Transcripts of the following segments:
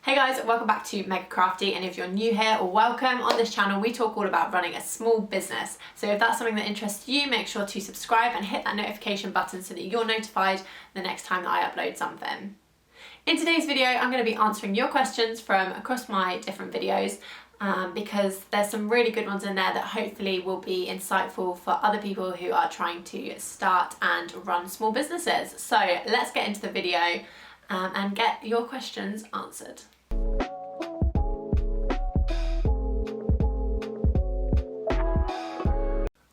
Hey guys, welcome back to Mega Crafty, and if you're new here, welcome. On this channel we talk all about running a small business. So if that's something that interests you, make sure to subscribe and hit that notification button so that you're notified the next time that I upload something. In today's video, I'm going to be answering your questions from across my different videos because there's some really good ones in there that hopefully will be insightful for other people who are trying to start and run small businesses. So let's get into the video and get your questions answered.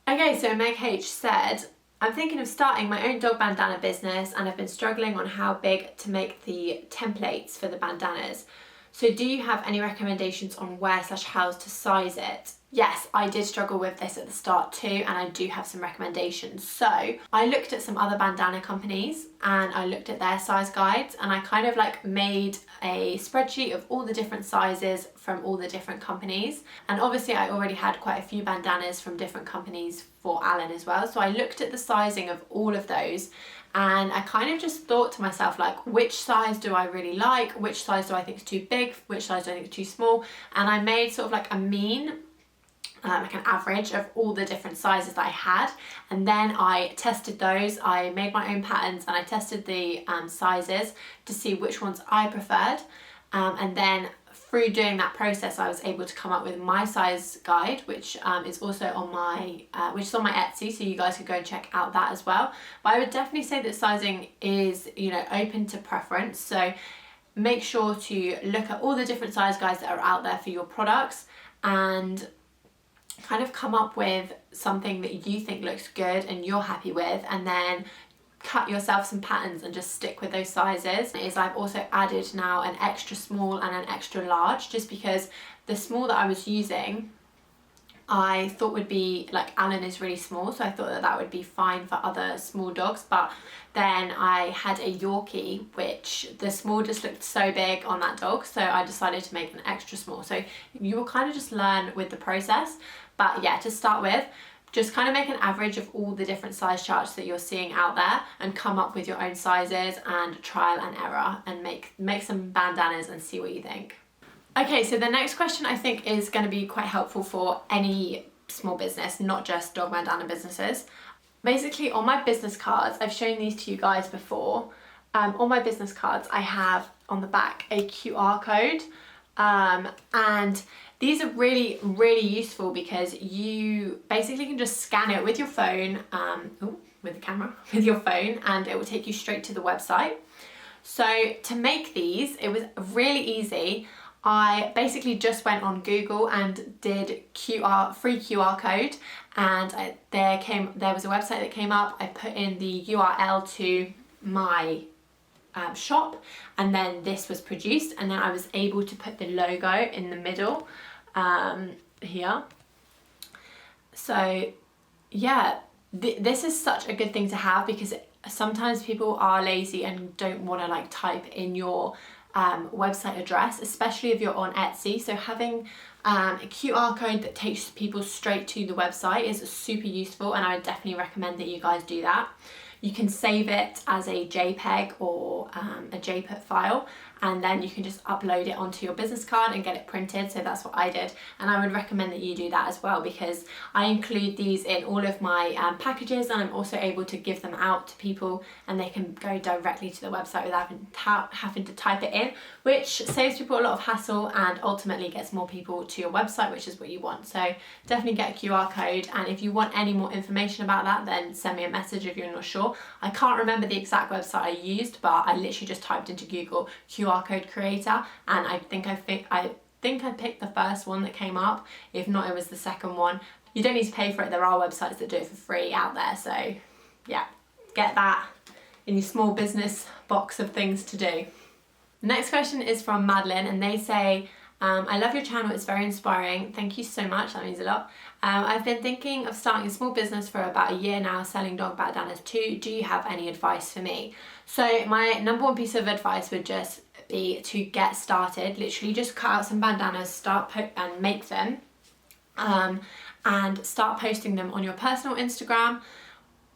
Okay, so Meg H said, I'm thinking of starting my own dog bandana business and I've been struggling on how big to make the templates for the bandanas. So do you have any recommendations on where/how to size it? Yes, I did struggle with this at the start too, and I do have some recommendations. So I looked at some other bandana companies and I looked at their size guides, and I kind of like made a spreadsheet of all the different sizes from all the different companies. And obviously I already had quite a few bandanas from different companies for Alan as well. So I looked at the sizing of all of those, and I kind of just thought to myself, like, which size do I really like? Which size do I think is too big? Which size do I think is too small? And I made sort of like a mean, like an average of all the different sizes that I had, and then I tested those. I made my own patterns and I tested the sizes to see which ones I preferred, and then through doing that process I was able to come up with my size guide, which is also on my Etsy, so you guys could go and check out that as well. But I would definitely say that sizing is, you know, open to preference, so make sure to look at all the different size guides that are out there for your products and kind of come up with something that you think looks good and you're happy with, and then cut yourself some patterns and just stick with those sizes. I've also added now an extra small and an extra large, just because the small that I was using I thought would be, like, Alan is really small, so I thought that that would be fine for other small dogs, but then I had a Yorkie which the small just looked so big on that dog, so I decided to make an extra small. So you will kind of just learn with the process, but yeah, to start with, just kind of make an average of all the different size charts that you're seeing out there and come up with your own sizes and trial and error and make some bandanas and see what you think. Okay, so the next question I think is going to be quite helpful for any small business, not just dog bandana businesses. Basically, on my business cards, I've shown these to you guys before. On my business cards, I have on the back a QR code, and these are really, really useful because you basically can just scan it with your phone, with the camera, with your phone, and it will take you straight to the website. So to make these, it was really easy. I basically just went on Google and did free QR code, and there was a website that came up. I put in the URL to my shop, and then this was produced, and then I was able to put the logo in the middle here. So yeah, this is such a good thing to have, because sometimes people are lazy and don't want to like type in your website address, especially if you're on Etsy. So having a QR code that takes people straight to the website is super useful, and I would definitely recommend that you guys do that. You can save it as a JPEG or a JPEG file, and then you can just upload it onto your business card and get it printed. So that's what I did, and I would recommend that you do that as well, because I include these in all of my packages, and I'm also able to give them out to people and they can go directly to the website without having to type it in, which saves people a lot of hassle and ultimately gets more people to your website, which is what you want. So definitely get a QR code, and if you want any more information about that, then send me a message if you're not sure. I can't remember the exact website I used, but I literally just typed into Google QR code creator, and I think I picked the first one that came up. If not, it was the second one. You don't need to pay for it. There are websites that do it for free out there, so yeah, get that in your small business box of things to do. The next question is from Madeline, and they say, I love your channel, it's very inspiring. Thank you so much, that means a lot. I've been thinking of starting a small business for about a year now, selling dog bandanas too. Do you have any advice for me? So my number one piece of advice would just be to get started. Literally just cut out some bandanas, and make them, and start posting them on your personal Instagram,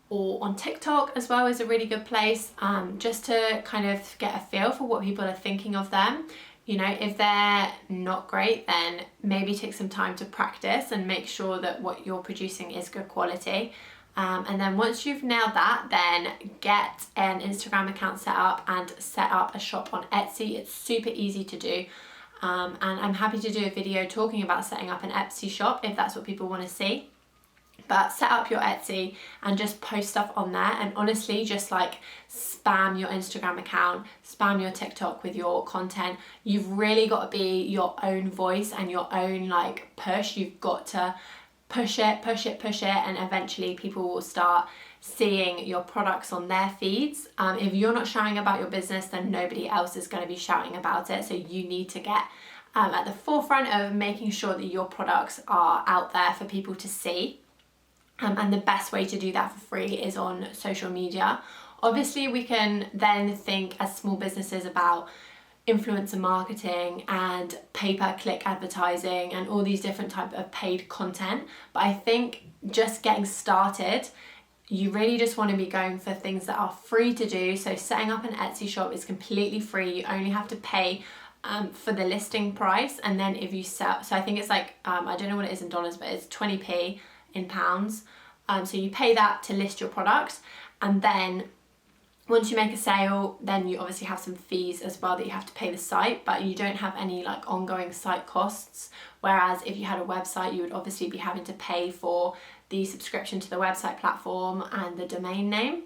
or on TikTok as well is a really good place, just to kind of get a feel for what people are thinking of them. You know, if they're not great, then maybe take some time to practice and make sure that what you're producing is good quality. And then once you've nailed that, then get an Instagram account set up and set up a shop on Etsy. It's super easy to do. And I'm happy to do a video talking about setting up an Etsy shop if that's what people want to see. But set up your Etsy and just post stuff on there, and honestly just like spam your Instagram account, spam your TikTok with your content. You've really got to be your own voice and your own like push. You've got to push it, and eventually people will start seeing your products on their feeds. If you're not shouting about your business, then nobody else is going to be shouting about it. So you need to get at the forefront of making sure that your products are out there for people to see. And the best way to do that for free is on social media. Obviously, we can then think as small businesses about influencer marketing and pay-per-click advertising and all these different types of paid content. But I think just getting started, you really just want to be going for things that are free to do. So setting up an Etsy shop is completely free. You only have to pay for the listing price. And then if you sell, so I think it's like, I don't know what it is in dollars, but it's 20p in pounds. So you pay that to list your products, and then once you make a sale, then you obviously have some fees as well that you have to pay the site, but you don't have any like ongoing site costs. Whereas if you had a website, you would obviously be having to pay for the subscription to the website platform and the domain name.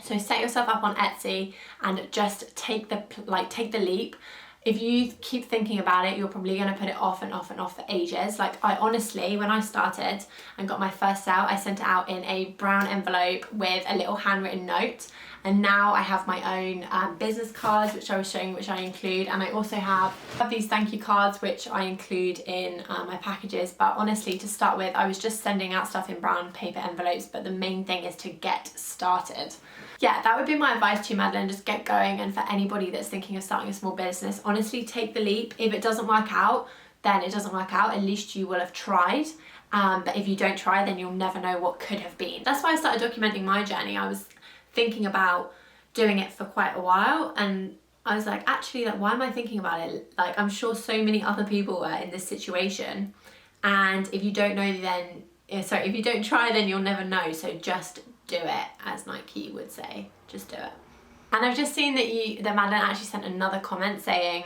So set yourself up on Etsy and just take the leap. If you keep thinking about it, you're probably going to put it off and off and off for ages. Like I honestly, when I started and got my first sale, I sent it out in a brown envelope with a little handwritten note. And now I have my own business cards, which I was showing, which I include. And I also have these thank you cards, which I include in my packages. But honestly, to start with, I was just sending out stuff in brown paper envelopes. But the main thing is to get started. Yeah, that would be my advice to you, Madeline. Just get going. And for anybody that's thinking of starting a small business, honestly, take the leap. If it doesn't work out, then it doesn't work out. At least you will have tried. But if you don't try, then you'll never know what could have been. That's why I started documenting my journey. I was thinking about doing it for quite a while, and I was like, actually, like, why am I thinking about it? Like, I'm sure so many other people are in this situation, and if you don't know, then if you don't try, then you'll never know. So just do it, as Nike would say. Just do it. And I've just seen that Madeline actually sent another comment saying,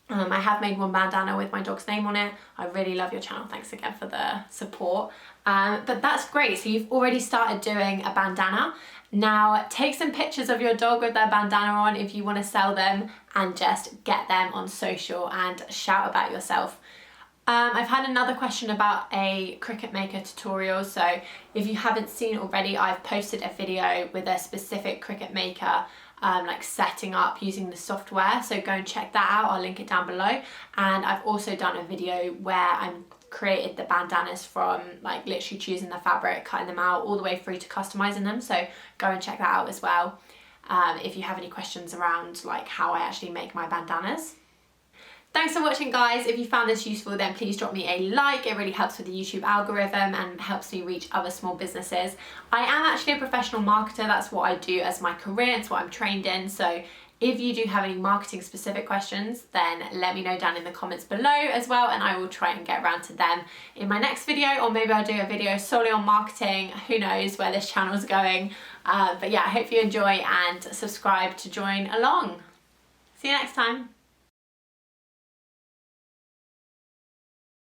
I have made one bandana with my dog's name on it. I really love your channel. Thanks again for the support. But that's great. So you've already started doing a bandana. Now take some pictures of your dog with their bandana on if you want to sell them, and just get them on social and shout about yourself. I've had another question about a Cricut Maker tutorial. So if you haven't seen already, I've posted a video with a specific Cricut Maker like setting up using the software, so go and check that out. I'll link it down below. And I've also done a video where I'm created the bandanas from like literally choosing the fabric, cutting them out, all the way through to customizing them. So go and check that out as well if you have any questions around like how I actually make my bandanas. Thanks for watching, guys. If you found this useful, then please drop me a like. It really helps with the YouTube algorithm and helps me reach other small businesses. I am actually a professional marketer. That's what I do as my career. It's what I'm trained in. So if you do have any marketing specific questions, then let me know down in the comments below as well, and I will try and get around to them in my next video, or maybe I'll do a video solely on marketing. Who knows where this channel is going. But yeah, I hope you enjoy and subscribe to join along. See you next time.